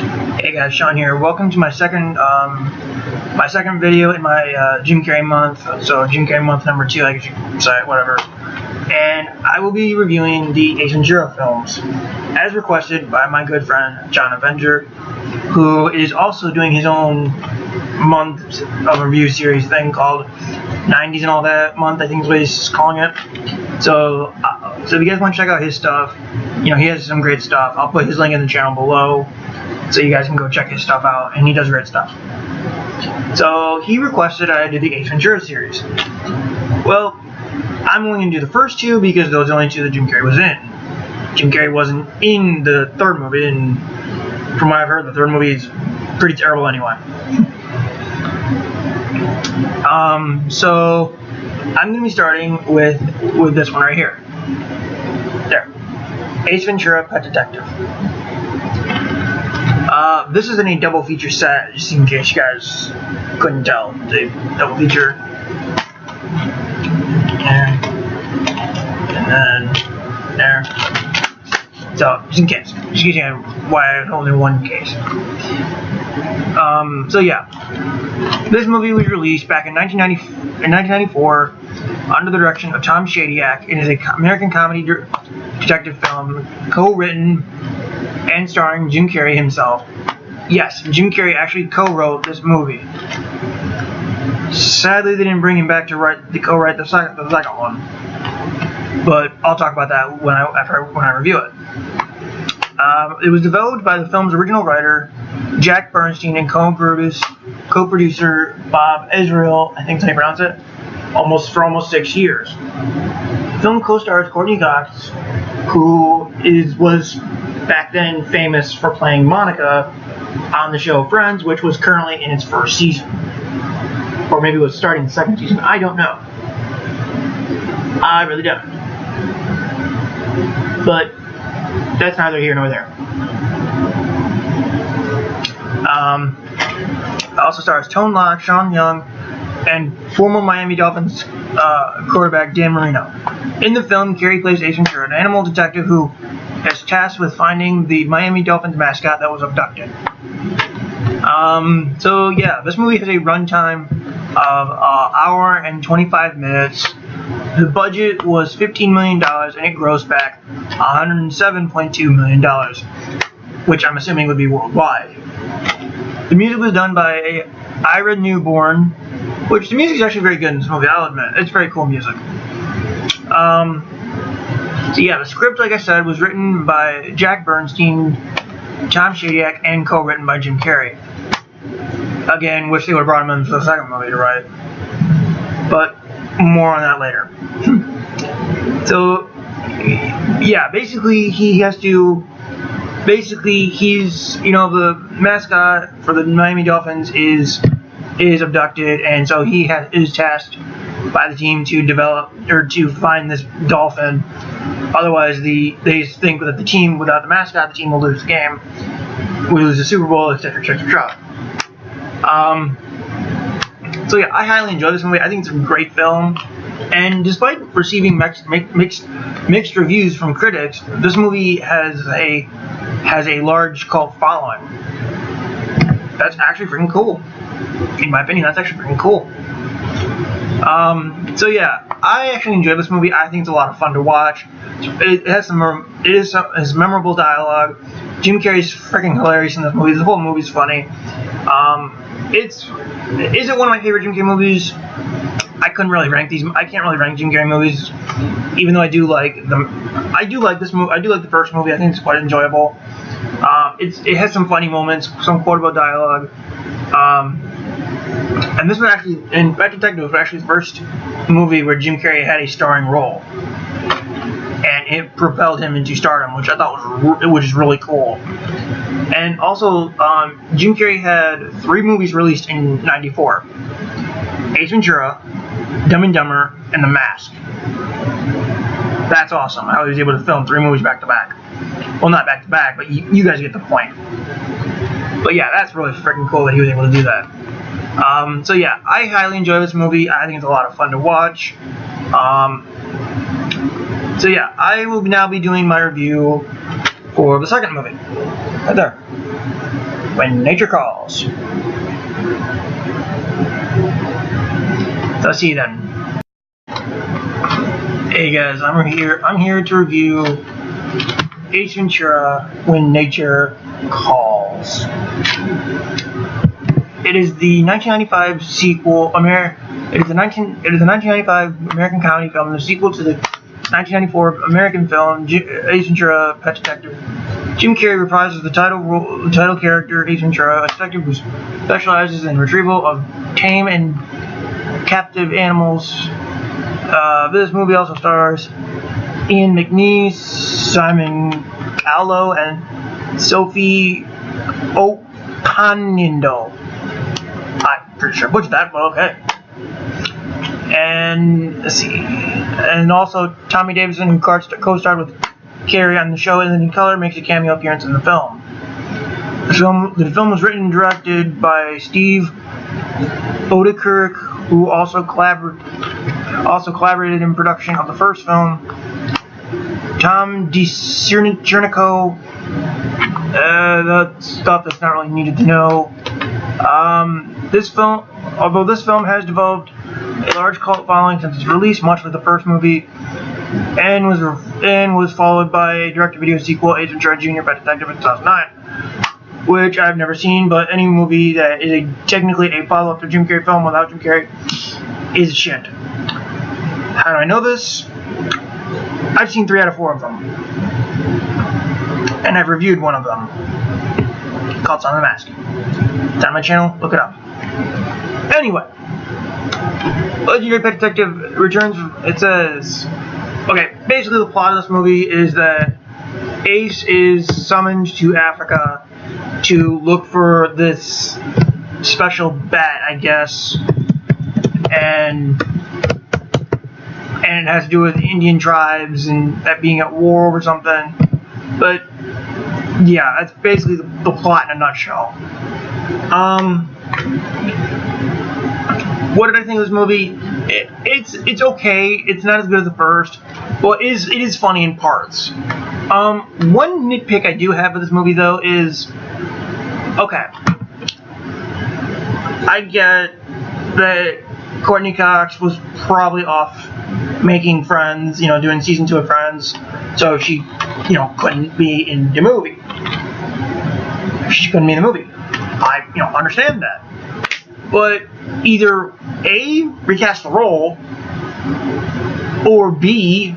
Hey guys, Sean here. Welcome to my second video in my Jim Carrey month. So Jim Carrey month number 2, I guess you can say, whatever. And I will be reviewing the Ventura films, as requested by my good friend John Avenger, who is also doing his own month of review series thing called 90s and all that month, I think is what he's calling it. So if you guys want to check out his stuff, you know, he has some great stuff. I'll put his link in the channel below, so you guys can go check his stuff out, and he does great stuff. So he requested I do the Ace Ventura series. Well, I'm only going to do the first 2 because those are the only 2 that Jim Carrey was in. Jim Carrey wasn't in the third movie, and from what I've heard, the third movie is pretty terrible anyway. So I'm going to be starting with this one right here. There. Ace Ventura, Pet Detective. This is in a double feature set, just in case you guys couldn't tell. The double feature. And then there. So, just in case. Just in case why I have only one case. So yeah. This movie was released back in 1994 under the direction of Tom Shadyac. It is an American comedy detective film co-written and starring Jim Carrey himself. Yes, Jim Carrey actually co-wrote this movie. Sadly, they didn't bring him back to co-write the second one, but I'll talk about that when I review it. It was developed by the film's original writer, Jack Bernstein, and co-producer Bob Israel, I think that's how you pronounce it, for almost 6 years. The film co-stars Courtney Cox, who was back then famous for playing Monica on the show Friends, which was currently in its first season. Or maybe it was starting the second season. I don't know. I really don't. But that's neither here nor there. Also stars Tone Loc, Sean Young, and former Miami Dolphins quarterback Dan Marino. In the film, Carrey plays Ace Ventura, an animal detective who is tasked with finding the Miami Dolphins mascot that was abducted. So yeah, this movie has a runtime of an hour and 25 minutes. The budget was $15 million, and it grossed back $107.2 million, which I'm assuming would be worldwide. The music was done by Ira Newborn, which the music is actually very good in this movie, I'll admit. It's very cool music. So yeah, the script, like I said, was written by Jack Bernstein, Tom Shadyac, and co-written by Jim Carrey. Again, wish they would have brought him in for the second movie to write. But more on that later. So yeah, basically he's, you know, the mascot for the Miami Dolphins is abducted, and so he is tasked by the team to develop or to find this dolphin. Otherwise, they think that the team without the mascot, the team will lose the game, will lose the Super Bowl, etc., etc. So yeah, I highly enjoy this movie. I think it's a great film, and despite receiving mixed reviews from critics, this movie has a large cult following. That's actually freaking cool. In my opinion, that's actually freaking cool. So yeah, I actually enjoy this movie. I think it's a lot of fun to watch. It has memorable dialogue. Jim Carrey's freaking hilarious in this movie. The whole movie's funny. Is it one of my favorite Jim Carrey movies? I couldn't really rank these. I can't really rank Jim Carrey movies, even though I do like them. I do like this movie. I do like the first movie. I think it's quite enjoyable. It has some funny moments, some quotable dialogue. And this was actually, in Pet Detective, was actually the first movie where Jim Carrey had a starring role, and it propelled him into stardom, which I thought was really cool. And also, Jim Carrey had 3 movies released in '94: Ace Ventura, Dumb and Dumber, and The Mask. That's awesome. How he was able to film 3 movies back to back. Well, not back to back, but you guys get the point. But yeah, that's really freaking cool that he was able to do that. So yeah, I highly enjoy this movie. I think it's a lot of fun to watch. So yeah, I will now be doing my review for the second movie. Right there. When Nature Calls. Let's see then. Hey guys, I'm here to review Ace Ventura: When Nature Calls. It is the 1995 sequel. It is a 1995 American comedy film, the sequel to the 1994 American film Ace Ventura: Pet Detective. Jim Carrey reprises the title character Ace Ventura, a detective who specializes in retrieval of tame and captive animals. This movie also stars Ian McNeice, Simon Callow, and Sophie Okonedo. I'm pretty sure I butchered that, but okay. And let's see, and also Tommy Davidson, who co-starred with Carrey on the show in color, makes a cameo appearance in the film. The film was written and directed by Steve Odekirk, who also collaborated in production of the first film. Tom DiCernico, that's stuff that's not really needed to know. Although this film has developed a large cult following since its release, much like the first movie, and was followed by a direct-to-video sequel, Ace Ventura Jr. Pet Detective in 2009, which I've never seen. But any movie that is technically a follow-up to a Jim Carrey film without Jim Carrey is shit. How do I know this? I've seen 3 out of 4 of them, and I've reviewed one of them, called Son of the Mask. It's on my channel, look it up. Anyway, Legendary Pet Detective returns. It says, okay, basically the plot of this movie is that Ace is summoned to Africa to look for this special bat, I guess, and it has to do with Indian tribes and that being at war over something. But yeah, that's basically the plot in a nutshell. What did I think of this movie? It's okay. It's not as good as the first. Well, it is funny in parts. One nitpick I do have with this movie though is, okay, I get that Courtney Cox was probably off making Friends, doing season 2 of Friends, so she, couldn't be in the movie. She couldn't be in the movie. I, understand that. But either A, recast the role, or B,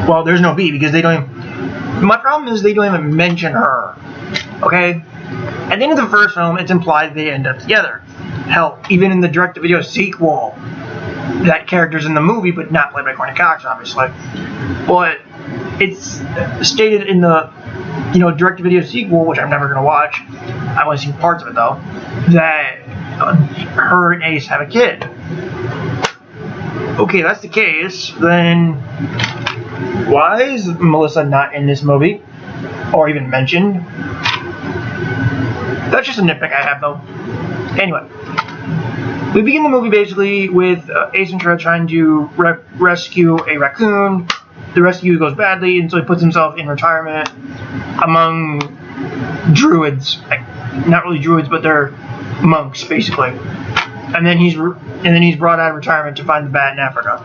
well, there's no B because they don't even, my problem is they don't even mention her. Okay? At the end of the first film, it's implied they end up together. Hell, even in the direct-to-video sequel, that character's in the movie, but not played by Courtney Cox, obviously. But it's stated in the, direct-to-video sequel, which I'm never going to watch. I've only seen parts of it, though, that her and Ace have a kid. Okay, that's the case. Then why is Melissa not in this movie? Or even mentioned? That's just a nitpick I have, though. Anyway, we begin the movie basically with Ace Ventura trying to rescue a raccoon. The rescue goes badly, and so he puts himself in retirement among druids. Not really druids, but they're monks, basically. And then he's brought out of retirement to find the bat in Africa.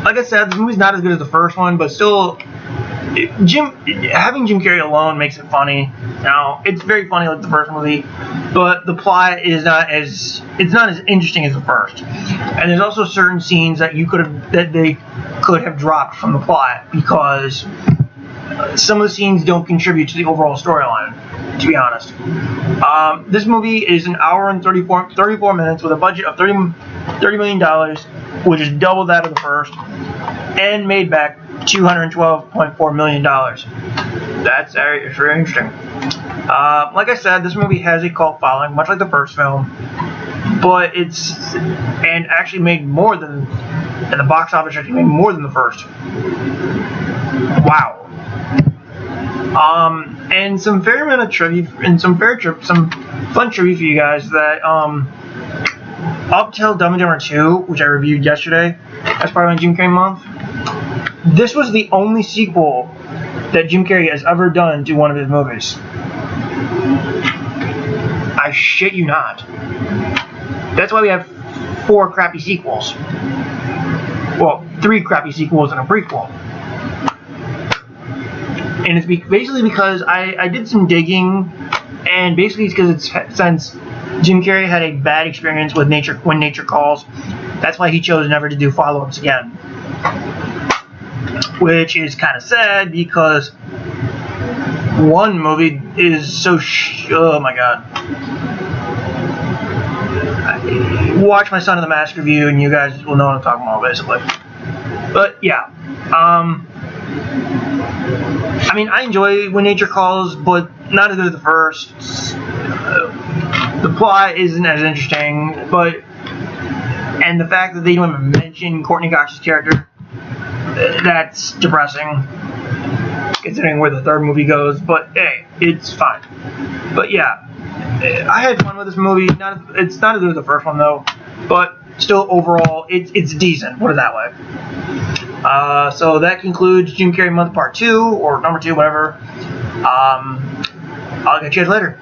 Like I said, the movie's not as good as the first one, but still, having Jim Carrey alone makes it funny. Now, it's very funny like the first movie, but the plot is not as interesting as the first. And there's also certain scenes that they could have dropped from the plot because some of the scenes don't contribute to the overall storyline, to be honest. This movie is an hour and 34 minutes with a budget of $30 million, which is double that of the first, and made back $212.4 million. That's very interesting. Like I said, this movie has a cult following, much like the first film, but and actually made more than, and the box office actually made more than the first. Wow. And some fair amount of trivia, and some fun trivia for you guys that, up till Dumb and Dumber 2, which I reviewed yesterday as part of my Jim Carrey month, this was the only sequel that Jim Carrey has ever done to one of his movies. I shit you not. That's why we have 4 crappy sequels. Well, 3 crappy sequels and a prequel. And it's basically because I did some digging, and basically it's because since Jim Carrey had a bad experience with When Nature Calls, that's why he chose never to do follow-ups again. Which is kind of sad because one movie is so oh my god. Watch my Son of the Mask review and you guys will know what I'm talking about, basically. But yeah, I mean, I enjoy When Nature Calls, but not as good as the first. The plot isn't as interesting, and the fact that they don't even mention Courtney Cox's character, that's depressing, considering where the third movie goes. But hey, it's fine. But yeah, I had fun with this movie. It's not as good as the first one though, but still overall, it's decent. Put it that way. So that concludes Jim Carrey Month Part 2, or Number 2, whatever. I'll catch you guys later.